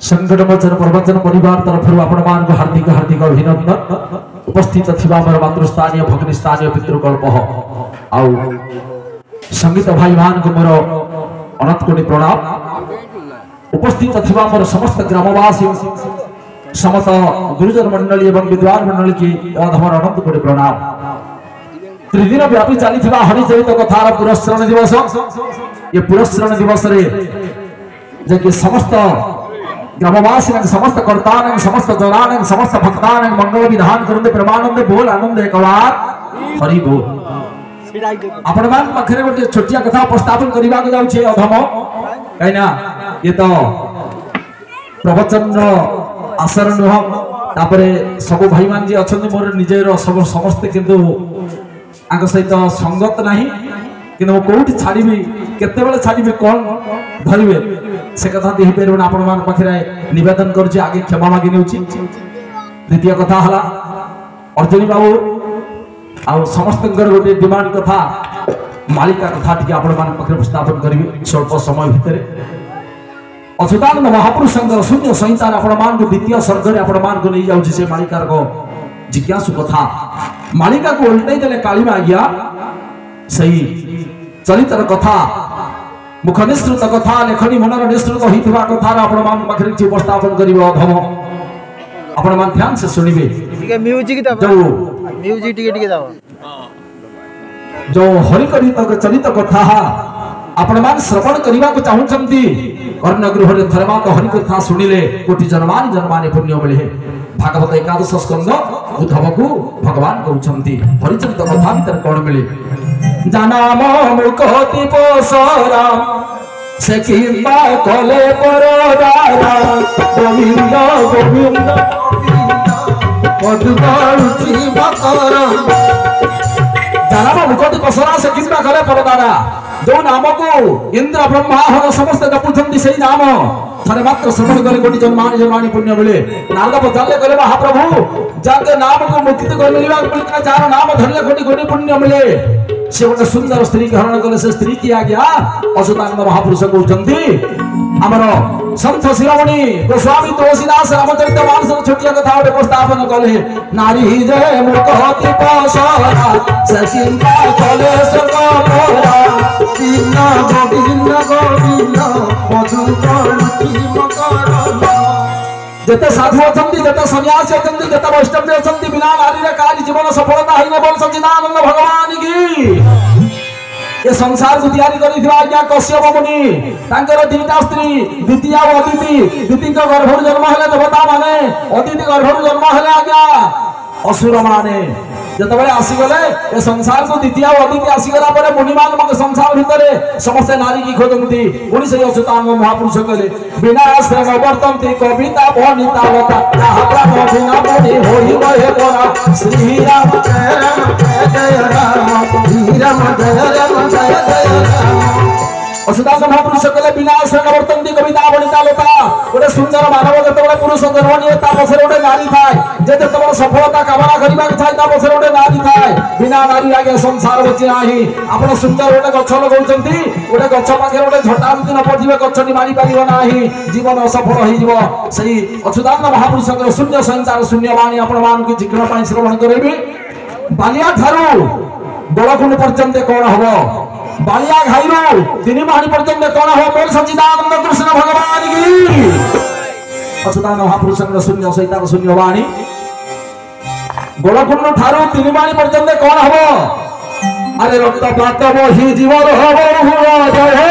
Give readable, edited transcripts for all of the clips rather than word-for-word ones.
संकट मोचन प्रवचन परिवार तरफ आपण हार्दिक हार्दिक अभिनंदन। उपस्थित थिबा हमर मातृस्थानीय भगिनी स्थानीय पितृकल्प आउ संगीत भाई मान को मोर अनंत कोटि प्रणाम। उपस्थित थिबा हमर समस्त ग्रामवासी समस्त गुरुजन मंडली एवं विद्वान मंडली की हमर अनंत कोटि प्रणाम। त्रिदिन व्यापी चली हरिचरित कथार पुरस्करण दिवस। ये पुरस्करण दिवस रे जे समस्त ग्रामवासी समस्त कर्ता समस्त जनान समस्त भक्तान मंगल विधान करते प्रेमानंद बोल आनंद एक बार हरि बोल। आपण मान पाखरे गोटे छोटिया कथा उपस्थापन करबा को जाउछे अधम कहिना ये तो प्रवचन आसर नुह तापरे सब भाई मान जे अछन मोर निजेर सब समस्त किंतु आंक सहित संगत नाही किंतु कोठी छाड़ीबी केते बेले छाड़ीबी कोन धरिबे से कथा देहि पेरबन आपण मान पाखरे निवेदन करछि आगे क्षमा मागी नेउछि। द्वितीय कथा हला अर्जुनी बाबू आ समस्त गोटे डिमांड कथा मालिका कथा टी आपण मान पाखरे उपस्थापन करिवे स्वल्प समय भितर। अच्युतानंद महापुरुष शून्य संहिता आपण मान को द्वितीय सर्ग रे आपण मान को नहीं जाउछि से मालिकार को जिज्ञासु कथा। मालिका को उल्टाई देले काली मागिया सही चरित्र कथा मुख निश्रुत कथा लेखनी मनर निश्रुत होइथिबा कथार आपण मान पाखरे उपस्थापन करिवो अधम आपण मान ध्यान से सुनिबे। ठीक है म्यूजिक दो जो म्यूजिक टिके दाओ जो हरिकरित चरित कथा आपण मान श्रवण करिवा को चाहुचंती कर्ण गृह रे थरमा तो हरि कथा सुनिले कोटि जन्मानि जन्मानि पुण्य मिले। भागवत एकादश स्कंद उद्धव को भगवान कहउचंती हरिचरित कथा भीतर कोन मिले जानाम मुखति पोसरा से किंबा कले परदारा गोविंद गोविंद मधुबाळुची मकर जानाम मुखति पोसरा से किंबा कले परदारा जो नाम को इंद्र ब्रह्मा हर समस्त जपुछंती सेही नाम थरे मात्र श्रवण करे कोटि जन्मानि जन्मानि पुण्य मिले। नारद पचारे कहले महाप्रभु जाके नाम को मुक्ति को मिलवा मिलता जार नाम धरले कोटि कोटि पुण्य मिले। से गोटे सुंदर स्त्री के हरण कले से स्त्री की आज्ञा अच्युतानंद महापुरुष कहउचंती हमर संत शिरोमणि गोस्वामी तुलसीदास रामचरित मानस छोटिया कथा उपस्थापन कले नारी जय मुखति पसरा सचिंता कले सर्वरा दीन गोविंद गोविंद मधुबाळुची मकर। जते साधु अछंती जते सन्यासी अछंती जते वैष्णव अछंती बिना नारी रे काली जीवन सफलता हिन बोल सच्चिदानंद भगवान की। ये संसार को तैयारी करिथिबा आज्ञा कश्यप मुनि तांकर तीनटा स्त्री द्वितीय और अदिति द्वितीय को गर्भरु जन्म हेले देवता माने अदिति गर्भरु जन्म हेले आज्ञा असुर माने जते बेले आसी गले ए संसार को द्वितीय और अदिति आसी गला परे मुनि मान मके संसार भितरे समस्त नारी की खोजंती उनी से अच्युतानंद महापुरुष कहले बिना श्रम वर्तन्ति कविता वनिता लता ताहा बिना मुनि होई बहे तोरा श्री राम जय राम जय राम श्री राम जय राम जय जय राम। अच्युतानंद महापुरुष कहले बिना श्रम वर्तन्ति कविता वनिता लता गोटे सुंदर मानव जते पुरुष जन्म निये ता पछरे गोटे नारी थाए जते सफलता कामना करबा के थाए ता पछरे गोटे नारी थाए बिना नारी आगे संसार बची नाही। आपण सुंदर गोटे गछ लगौचंती गोटे गछ पाखे गोटे झटा जदि न पड़िबे गछटी मारी पारिबो नाही जीवन असफल होई जीवो। सही अच्युतानंद महापुरुषकर शून्य संसार शून्य वाणी आपण मान के जिग्न पाई श्रवण करबे। बालिया थारू गोलकुंड पर्यंत कोन हबो बालिया घाईरू तीन माणी पर्यंत कोन हबो बोल सच्चिदानंद कृष्ण भगवान की। अच्युतानंद महापुरुषकर शून्य संसार शून्य वाणी गोलकुंड ठारू तीन माणी पर्यंत कोन हबो अरे रक्तपात बही जीवन हबो जय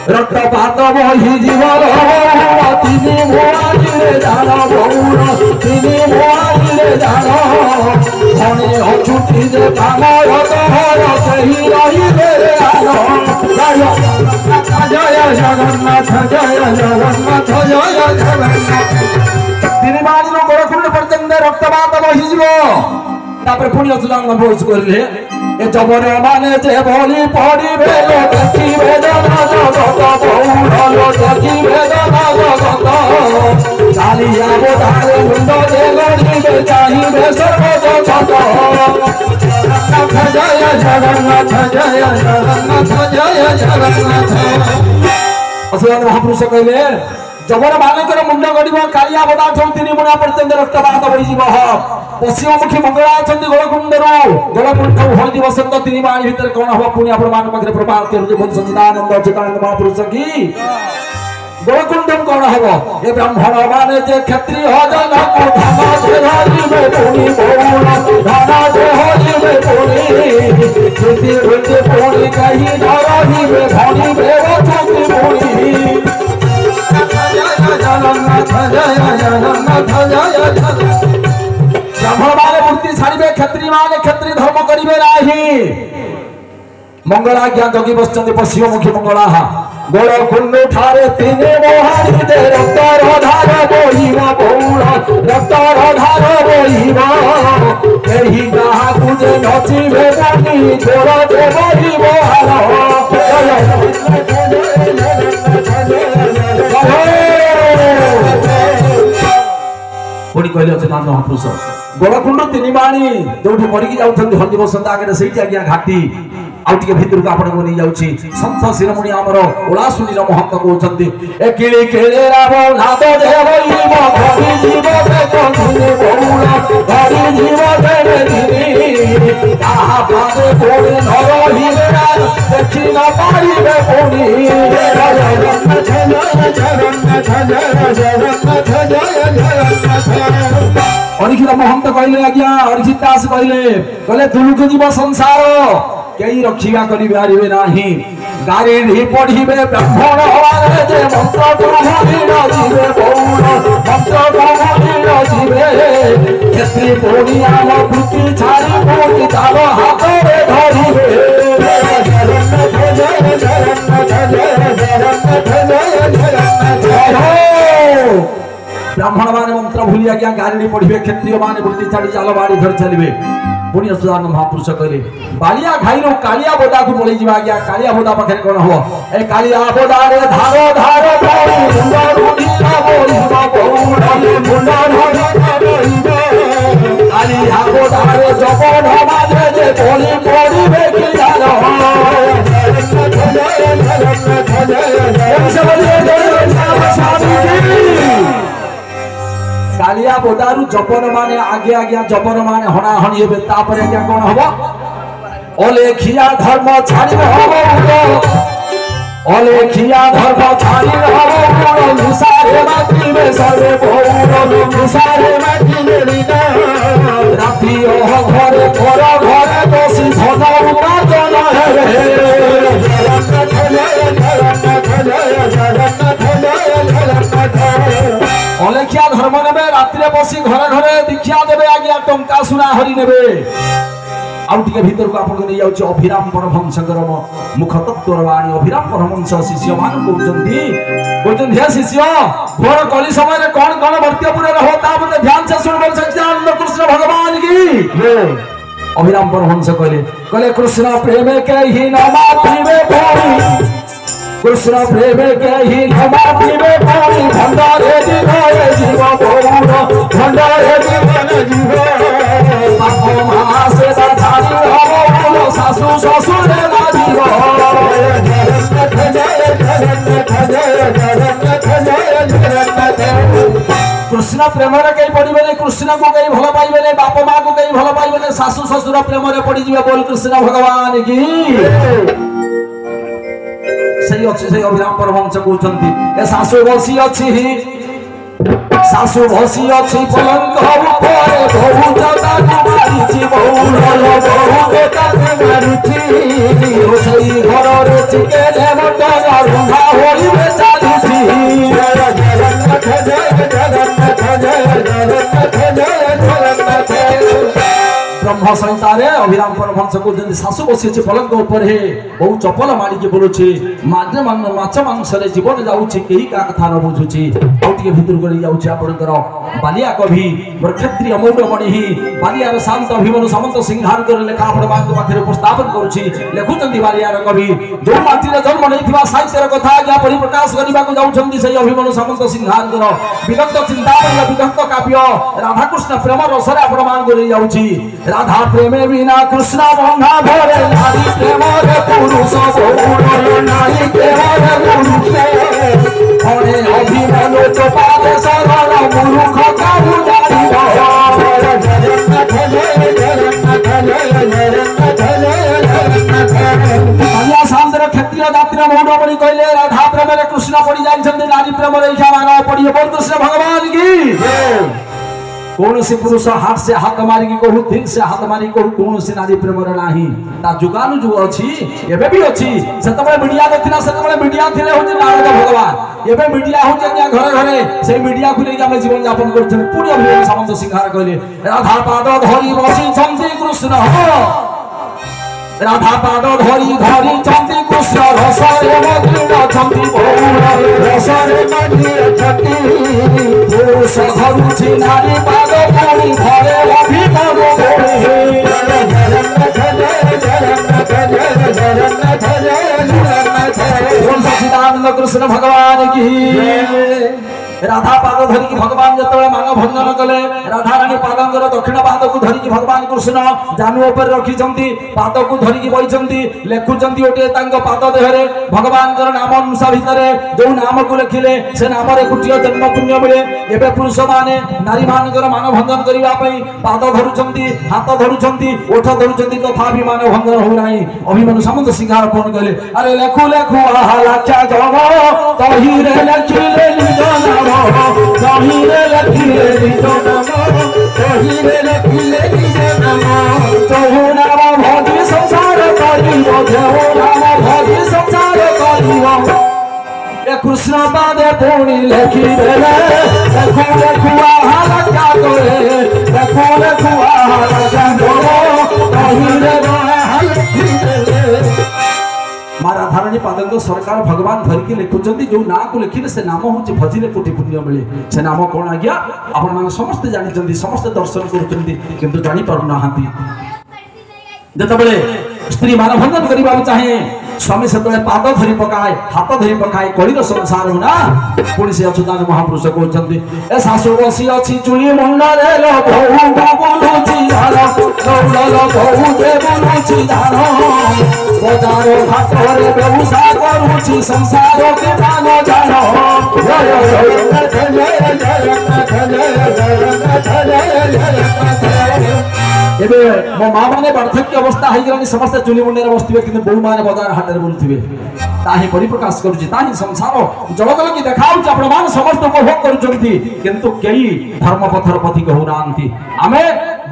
रक्तपात बही जीवन हबो तीन मोआजिरे जानो बहुर तीन मोआजिरे जानो धनी अछुटी जे कामर तोहर सही रही रे आनो जय जगन्नाथ जय जगन्नाथ जय जगन्नाथ। तीन माणी रो गोलकुंड पर्यंत रक्तपात बही जीव तापर पुणी अच्युतानंद भोज करले ए जबर माने जे बोली पड़ी भेलो देखी वेदना जगत बहुल लो देखी वेदना जगत कालिया बोधारे मुंड जे गड़ी जे चाही बे सर्व जगत जय जगन्नाथ जय जगन्नाथ जय जगन्नाथ। असुरान महापुरुष कहले जबर मानकर मुंड गड़ब कालिया बदा ठौ तीन मुना पर्यंत रक्तपात होई जीव पश्चिममुखी मंगला अछंती गोलकुंडरू गोलकुंड हळदी वसंत तीन बाणी भीतर कोन हवा पुणी आपण मान पाखरे प्रभात करू बोल सच्चिदानंद चिदानंद महापुरुष की गोलकुंडम कोन हवा ए ब्राह्मण माने जे क्षत्रिय हो जन को धमा जे हरि में पुणी बहुल धना जे हरि में पुणी कृति कृति पुणी कहि धरहि में धनी भेव चुकी पुणी ब्राह्मण माने मूर्ति छाड़िबे क्षत्रिय माने क्षत्रिय धर्म करिबे नाही मंगलाज्ञा जगी बसचंदी पश्चिममुखी मंगला गोलकुंड ठारे तीने मोहानी दे रक्तर धार बोहिब बहुल रक्तर धार बोहिब एही गाहा कुजे नचिबे बनी जोर दे बोहिब पुणी कहले अच्युतानंद महापुरुष गोलकुंड तीन बाणी जो मरिकी जाऊँ हल्दी बसंत आगे से आज्ञा घाटी आउ टे भितर को आपको नहीं जाऊँगी सन्थ शिरोमणि आमर ओलासुनी महंत कहते ए किली केले राम नाद दे बोलिब घड़ी जीव दे कंधुनी बहुल घड़ी जीव दे दिनी ताहा पादे कोड़े न रहिबे देखि न पारिबे पुनी अरिखित महंत कहले आज्ञा अरिखित दास कहले दुलुक जीव संसार कई रखिया करी बारिबे नाही गारी ढी पढ़िबे ब्राह्मण हवारे जे मंत्र गुरुमुनि न जीवे बहुल मंत्र गुरुमुनि न जीवे क्षत्रि पुणी आम वृत्ति छाड़ी पुणी ताल हाथरे धरिबे ब्राह्मण माने मंत्र भूली आज्ञा गारी पढ़िबे क्षत्रिय माने वृत्ति छाड़ी जाल बाड़ी धरि चलिबे पुणी असुदान महापुरुष कहले बालिया घाईरो कालिया बोदा को बोली जीवा गया कालिया बोदा पाखे कोन हो ए कालिया बोदा रे धारो धारो बोली मुंडा रूढ़ी ना बोली बा बहुल मुंडा रूढ़ी ना बोली कालिया बोदा रे जपन माने जे बोली बोली बेकी जानो कालिया बोदारू जपन माने आगे आगे जपन माने हणा हणी हेबे तापरे क्या कोन हबो ओलेखिया धर्म छाड़ी हबो ओलेखिया धर्म छाड़ी हबो निसारे माटी में सर्वे बहुल निसारे माटी में लीना राती ओह घरे घरे बसी धन उपार्जन हेबे अलेखिया धर्म नेबे रात्रि बसी घरे घरे दीक्षा देबे आज्ञा टंका सुना हरि नेबे आउ टिके भीतर को आपन नै जाउची अभिराम परमहंसकर मुख तत्वर वाणी अभिराम परमहंस शिष्य मान कोजन हे शिष्य घोर कली समय रे कोन कोन वर्त्यपुर रहो ता बने ध्यान से सुन बोल सच्चिदानंद कृष्ण भगवान की अभिराम परमहंस कहले कृष्ण प्रेम के ही नामा पीवे पानी कृष्ण प्रेम के ही नामा पीवे पानी भंडारे दिवाए जीव बहुल भंडारे जीवन जीव बाप मां से साधारी हो सासू ससुर ना जीव कृष्ण प्रेम रे कई पड़िबे नै कृष्ण को कई भल पाइबे नै बाप मां को कई भल पाइबे नै सासू ससुर प्रेम रे पड़ी जीवे बोल कृष्ण भगवान की सही अच्छे से अभिराम परमहंस कहउछंती ए सासू बसी अछि पलंक ऊपर बहु जता मारिछि बहुल बहु बेटा मारिछि रोसई घर रे चिके मटन रुंधा होइबे चालिछि ब्रह्म संहिता रे अभिराम परमहंस को जंदी सासु बसी अछि पलंक ऊपर हे बहु चपल मारी के बोलुछि माद्रे मान माछ मांस रे जीवन जाउछि केही का कथा न बुझुछि औटिके भीतर गली जाउछि आपनकर बालिया कवि मोर क्षत्रिय मौड मणि ही बालिया रे शांत अभिमनु समंत सिंहार कर लेखा आपण मान पाखरे उपस्थापन करूछि लेखुचंदी बालिया रे कवि जो माटी रे जन्म नैथिबा साहित्य रे कथा आज्ञा परिप्रकाश करिबा को जाउछंदी सही अभिमनु समंत सिंहार कर विगत चिंतामणि विगत काव्य राधा कृष्ण प्रेम रसरे आपण मान गली जाउछि राधा प्रेम बिना कृष्ण बंधा भरे नारी प्रेम रे पुरुष बहुल नारी प्रेम रे पुरुष ପାଦେ ଶରଣ ମୂର୍ଖ କାହୁ ଜାଣିବ ଶାନ୍ତିର କ୍ଷତ୍ରିୟ ଜାତିର ମୌନମଣି କହିଲେ ରାଧା ପ୍ରେମରେ କୃଷ୍ଣ ପଡ଼ି ଯାଇଛନ୍ତି ନାରୀ ପ୍ରେମରେ ଇଚ୍ଛା ମାନବ ପଡ଼ିବ କୃଷ୍ଣ ଭଗବାନ କି कौन से पुरुष हाथ से हाथ मारी कहू दिल से हाथ मारी कहू कौन से नारी प्रेम नाही जुगानु जो अच्छी एबे भी अच्छी सेतबे मीडिया नथिना सेतबे मीडिया थिले होजे नारद भगवान एबे मीडिया होजे घरे घरे से मीडिया को लेके हम जीवन यापन करछन पुण्य अभिमान सामंत सिंहार कहले राधा पाद धरी बसी छंती कृष्ण हो राधा पाद धरी धरी छंती कृष्ण रसरे मग्न छंती बहुर रसरे मग्न छंती पुरुष धरुछि नारी पाद पुणी धरे अभिमान सच्चिदानंद कृष्ण भगवान की राधा पाद धरिकी भगवान जतबे मान भंजन कले राधा रानी पादंगर दक्षिण पाद को धरिकी भगवान कृष्ण जानु ऊपर रखिछंती पाद को धरिकी बइछंती लेखुछंती ओटे तांग पाद देहरे भगवान कर नाम अनुसा भितरे जो नाम को लिखिले से नाम रे कुटिय जन्म पुण्य मिले एबे पुरुष माने नारी मानकर मान भंजन करिवा पई पाद धरुछंती हाथ धरुछंती ओठ धरुछंती तथापि मान भंजन हो नाही अभिमन्यु सामंत सिंहार फोन कले अरे लेखु लेखु आहा लाक्षा जम तही रे लखिले निज नाम तहीरे लखिले निज नाम तहीरे लखिले निज नाम तहु नाम भजी संसार करियो देव नाम भजी संसार करियो ए कृष्ण पादे पुणी लेखि देले देखो देखो आहा क्या करे देखो देखो आहा क्या करे तहीरे माँ राधारानी पादंग सरकार भगवान धरिकी लिखुंट जो ना को लिखिले से नाम हूँ भजिले कोटि पुण्य मिले से नाम कौन आज्ञा आपण मैंने समस्ते जानी समस्ते दर्शन कर जानी पार ना जिते स्त्री मान भंजन करने चाहे स्वामी से पाद धरी पकाए हाथ धरी पकाए कलिर संसार ना पुणी से अच्युतान महापुरुष कहते ए शाशु बसी अच्छी चुली मुंडे बजार घाट व्यवसाय करुची संसार के मान जान एबे मो माँ मैंने वार्धक्य अवस्था होगी समस्त चुली मुंडे बसवे कि बहु मैंने बजार हाट में बुलुवे ताही परिप्रकाश करुची ताही संसार जल जल की देखा आपण मान समस्त उपभोग करुचंती किंतु कई धर्म पथर पथिक होना आमे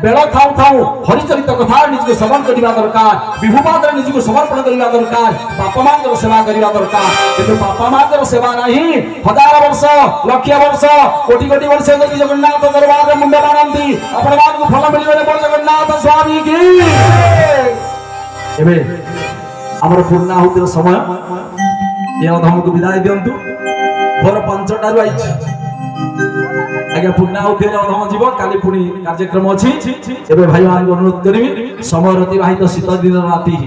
बेल थाउ थाउ हरिचरित कथा निजको श्रवण करने दरकार विभुपाद निजको समर्पण करने दरकार बापा माँ सेवा करने दरकार किंतु बापा माँ सेवा नहीं हजार वर्ष लक्ष वर्ष कोटि कोटि वर्ष यदि जगन्नाथ दरबार में मुंड बांधती आपण मान को फल मिले बोल जगन्नाथ स्वामी की एबे हमर पूर्णाहुतिर समय ये अधम को विदाय दिंतु भोर 5टारू आई आज्ञा पूर्णाहुति अधम जीव काली पुणी कार्यक्रम अच्छी एबे भाई मान अनुरोध करी समय अतिबाहित शीत दिन राति